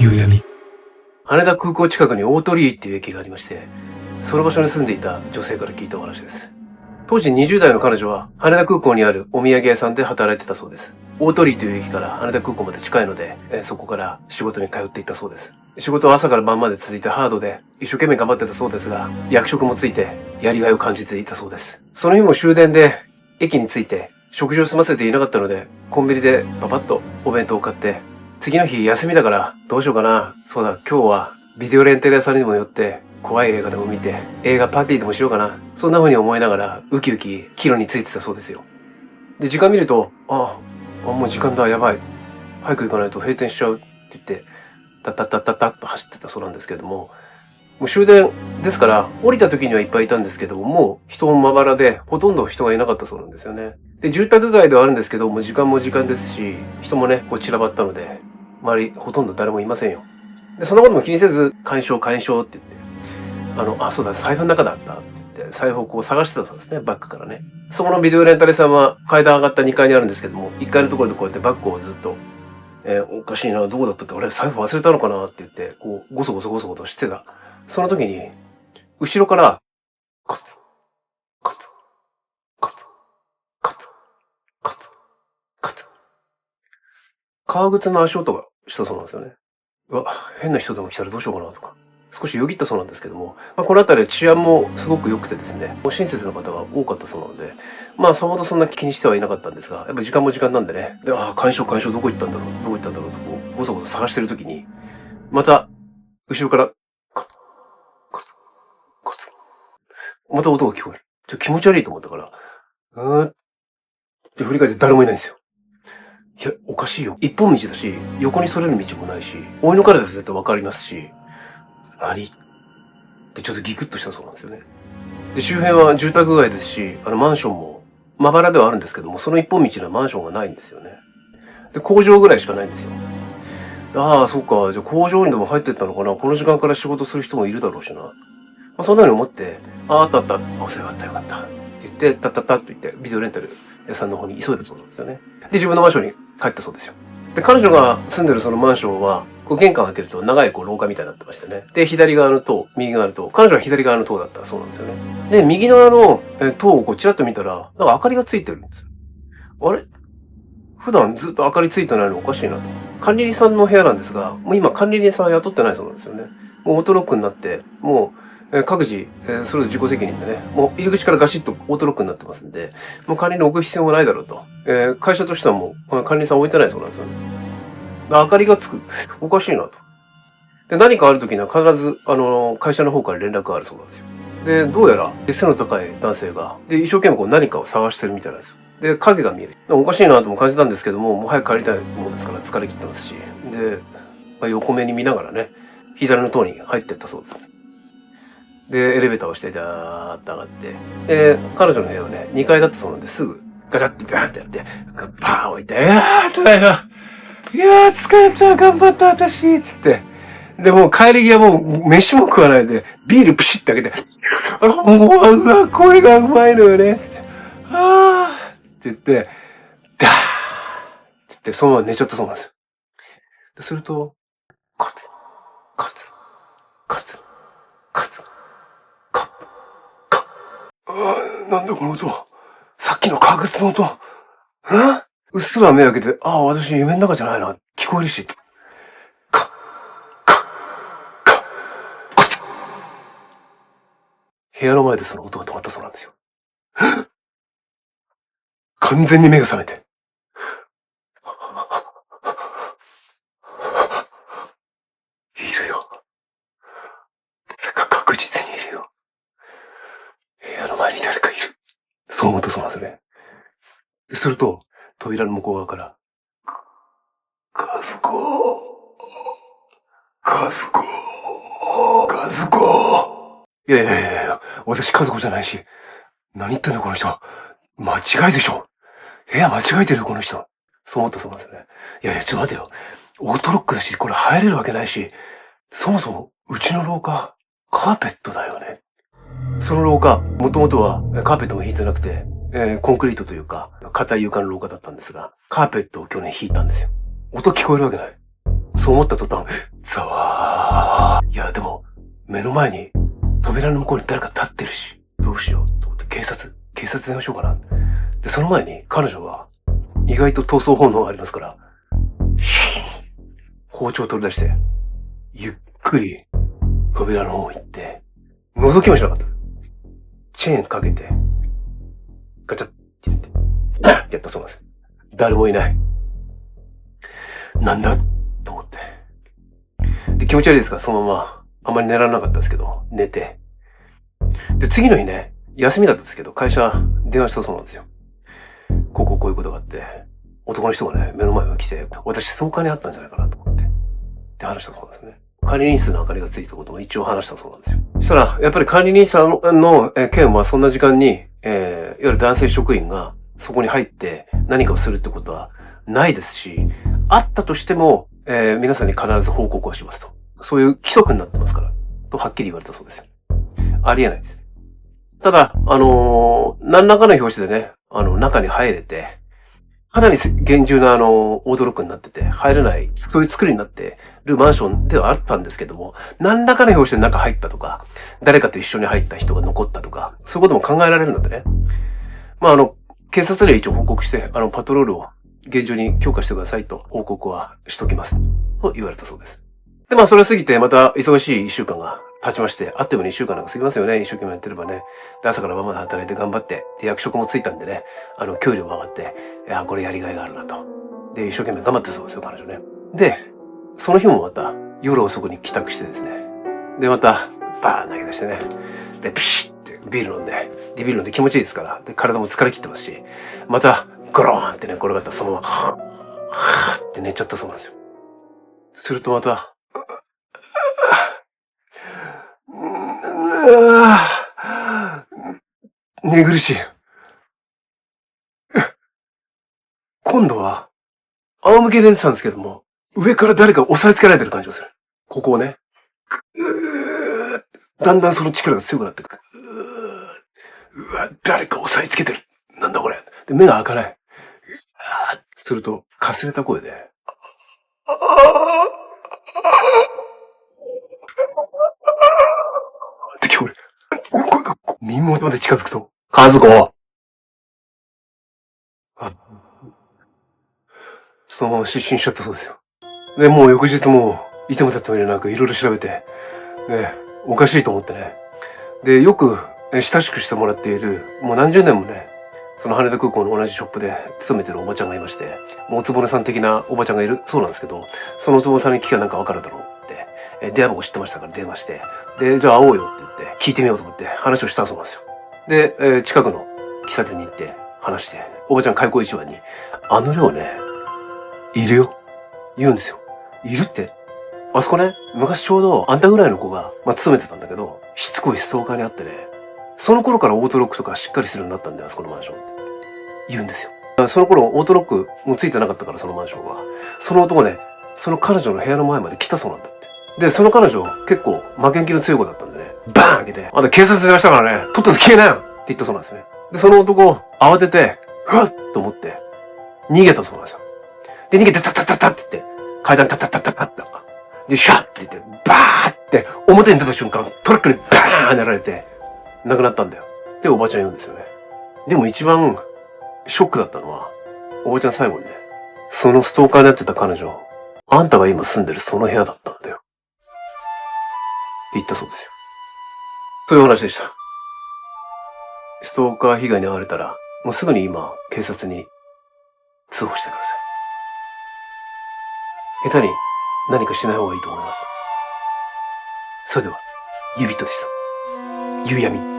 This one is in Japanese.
夕闇。羽田空港近くに大鳥居っていう駅がありまして、その場所に住んでいた女性から聞いたお話です。当時20代の彼女は羽田空港にあるお土産屋さんで働いてたそうです。大鳥居という駅から羽田空港まで近いので、そこから仕事に通っていったそうです。仕事は朝から晩まで続いてハードで、一生懸命頑張ってたそうですが、役職もついてやりがいを感じていたそうです。その日も終電で駅に着いて食事を済ませていなかったので、コンビニでパパッとお弁当を買って、次の日休みだからどうしようかな。そうだ、今日はビデオレンタル屋さんにも寄って怖い映画でも見て映画パーティーでもしようかな。そんな風に思いながらウキウキ帰路についてたそうですよ。で、時間見ると、もう時間だ、やばい。早く行かないと閉店しちゃうって言って、タッタッタッタッタッと走ってたそうなんですけれども、もう終電ですから降りた時にはいっぱいいたんですけども、もう人もまばらでほとんど人がいなかったそうなんですよね。で、住宅街ではあるんですけども、時間も時間ですし、人もね、こう散らばったので、周りほとんど誰もいませんよ。で、そんなことも気にせず、鑑賞って言って、そうだ、財布の中だったって言って、財布をこう探してたそうですね、バッグからね。そこのビデオレンタル屋さんは階段上がった2階にあるんですけども、1階のところでこうやってバッグをずっと、おかしいな、どこだったって、俺財布忘れたのかなって言って、こう、ゴソゴソゴソゴソしてた。その時に、後ろから、カツ、カツ、カツ、カツ、カツ、カツ。革靴の足音がしたそうなんですよね。うわ、変な人でも来たらどうしようかなとか。少しよぎったそうなんですけども、この辺りは治安もすごく良くてですね、親切な方が多かったそうなので、さほどそんな気にしてはいなかったんですが、やっぱ時間も時間なんでね、で、鑑賞どこ行ったんだろうとこう、ごそごそ探してる時に、また、後ろから、カツ、カツ、カツ、また音が聞こえる。気持ち悪いと思ったから、って振り返って誰もいないんですよ。いや、おかしいよ。一本道だし、横にそれる道もないし、追い抜かれたら絶対わかりますし、何ってちょっとギクッとしたそうなんですよね。で、周辺は住宅街ですし、マンションも、まばらではあるんですけども、その一本道にはマンションがないんですよね。で、工場ぐらいしかないんですよ。そっか、じゃあ工場にでも入ってったのかな、この時間から仕事する人もいるだろうしな。そんな風に思って、あった。お世話よかった。って言って、タッタッタッと言って、ビデオレンタル屋さんの方に急いだそうなんですよね。で、自分のマンションに帰ったそうですよ。で、彼女が住んでるそのマンションは、こう玄関開けると長いこう廊下みたいになってましてね。で、左側の塔、右側の塔。彼女は左側の塔だったそうなんですよね。で、右側の塔をこうチラッと見たら、なんか明かりがついてるんですよ。あれ普段ずっと明かりついてないのおかしいなと。管理人さんの部屋なんですが、もう今管理人さん雇ってないそうなんですよね。もうオートロックになって、もう、各自、それぞれ自己責任でね、もう入り口からガシッとオートロックになってますんで、もう管理人置く必要もないだろうと。会社としてはもう管理人さん置いてないそうなんですよね。明かりがつく。おかしいなと。で、何かある時には必ず、会社の方から連絡があるそうなんですよ。で、どうやら、背の高い男性が、で、一生懸命こう何かを探してるみたいなんですよ。で、影が見える。おかしいなとも感じたんですけども、もう早く帰りたいもんですから疲れ切ってますし。で、横目に見ながらね、左の塔に入ってったそうです。で、エレベーターをして、じゃーって上がって、で、彼女の部屋はね、2階だったそうなんで、すぐ、ガチャってバーってやって、バーン置いて、いやー、ただいま。いやー、疲れた、頑張った、私、つって。で、もう帰り際もう、飯も食わないで、ビールプシッて開けて、もう、声がうまいのよね。って言って、ダーって言って、そのまま寝ちゃったそうなんですよ。すると、カツ、カツ、カツ、カツ、カ、カ。なんだこの音。さっきの革靴の音。うっすら目開けて、私夢の中じゃないな。聞こえるし。カ、カ、カ、カツ。部屋の前でその音が止まったそうなんですよ。完全に目が覚めて。いるよ。誰か確実にいるよ。部屋の前に誰かいる。そう思ったそうなんですよね。すると、扉の向こう側から、和子、いや、私和子じゃないし、何言ってんだこの人。間違いでしょ。部屋間違えてるよこの人。そう思ったそうなんですよね。いや、ちょっと待てよ。オートロックだし、これ入れるわけないし、そもそも、うちの廊下、カーペットだよね。その廊下、もともとはカーペットも引いてなくて、コンクリートというか、硬い床の廊下だったんですが、カーペットを去年引いたんですよ。音聞こえるわけない。そう思った途端、ざ目の前に扉の向こうに誰か立ってるし、どうしようと思って警察電話しようかな。で、その前に彼女は意外と逃走本能がありますから、包丁を取り出して、ゆっくり扉の方行って、覗きもしなかった。チェーンかけて、ガチャッって言って、やったそうなんですよ。誰もいない。なんだと思って。で、気持ち悪いですから、そのまま、あんまり寝られなかったですけど、寝て。で、次の日ね、休みだったんですけど、会社電話したそうなんですよ。こういうことがあって、男の人がね、目の前に来て、私ストーカーにあったんじゃないかなと思って。って話したそうなんですよね。管理人数の明かりがついたことも一応話したそうなんですよ。そしたら、やっぱり管理人さんの件はそんな時間に、いわゆる男性職員がそこに入って何かをするってことはないですし、あったとしても、皆さんに必ず報告をしますと。そういう規則になってますから、とはっきり言われたそうですよ。ありえないです。ただ、何らかの表紙でね、中に入れて、かなり厳重なオートロックになってて、入れない、そういう作りになってるマンションではあったんですけども、何らかの表紙で中入ったとか、誰かと一緒に入った人が残ったとか、そういうことも考えられるのでね。まあ警察には一応報告して、パトロールを厳重に強化してくださいと報告はしときます。と言われたそうです。で、まあそれ過ぎてまた忙しい一週間が経ちまして、あっという間に一週間なんか過ぎますよね。一生懸命やってればね。で、朝から晩まで働いて頑張って、で、役職もついたんでね、給料も上がって、いや、これやりがいがあるなと。で、一生懸命頑張ってそうですよ、彼女ね。で、その日もまた夜遅くに帰宅してですね。で、また、バーン投げ出してね。で、ピシッってビール飲んで、で、ビール飲んで気持ちいいですから、で、体も疲れ切ってますし、また、ゴローンってね、転がったそのまま、はぁって寝ちゃったそうなんですよ。するとまた、寝苦しい。今度は、仰向けで寝てたんですけども、上から誰か押さえつけられてる感じがする。ここをね。だんだんその力が強くなってくる。うわ、誰か押さえつけてる。なんだこれ。で、目が開かない。すると、かすれた声で、って聞こえる。声が耳元まで近づくと、和子そのまま失神しちゃったそうですよ。で、もう翌日も、いても立ってもいれなくいろいろ調べて、ね、おかしいと思ってね。で、よく親しくしてもらっている、もう何十年もね、その羽田空港の同じショップで勤めてるおばちゃんがいまして、もうおつぼねさん的なおばちゃんがいるそうなんですけど、そのおつぼねさんに聞けばなんかわかるだろうって、電話番号知ってましたから電話して、で、じゃあ会おうよって言って聞いてみようと思って話をしたそうなんですよ。で、近くの喫茶店に行って話して、おばちゃん開口一番に、あの量ね、いるよ。言うんですよ。いるって。あそこね、昔ちょうどあんたぐらいの子が、勤めてたんだけど、しつこいストーカーにあってね、その頃からオートロックとかしっかりするようになったんだよ、あそこのマンションって。言うんですよ。その頃オートロックもついてなかったから、そのマンションは。その男ね、その彼女の部屋の前まで来たそうなんだって。で、その彼女、結構負けん気の強い子だったんでね、バーン開けて、あんた警察電話したからね、とっとと消えなよって言ったそうなんですよね。で、その男、慌てて、ふわっと思って、逃げたそうなんですよ。で、逃げてタッタッタッタッって言って、階段タッタッタッタッタッって。で、シャッって言って、バーって表に出た瞬間、トラックにバーン跳ねられて、亡くなったんだよ。っておばちゃん言うんですよね。でも一番ショックだったのは、おばちゃん最後にね、そのストーカーになってた彼女、あんたが今住んでるその部屋だったんだよ。って言ったそうですよ。そういう話でした。ストーカー被害に遭われたら、もうすぐに今、警察に通報してください。下手に何かしない方がいいと思います。それでは、ユビットでした。夕闇。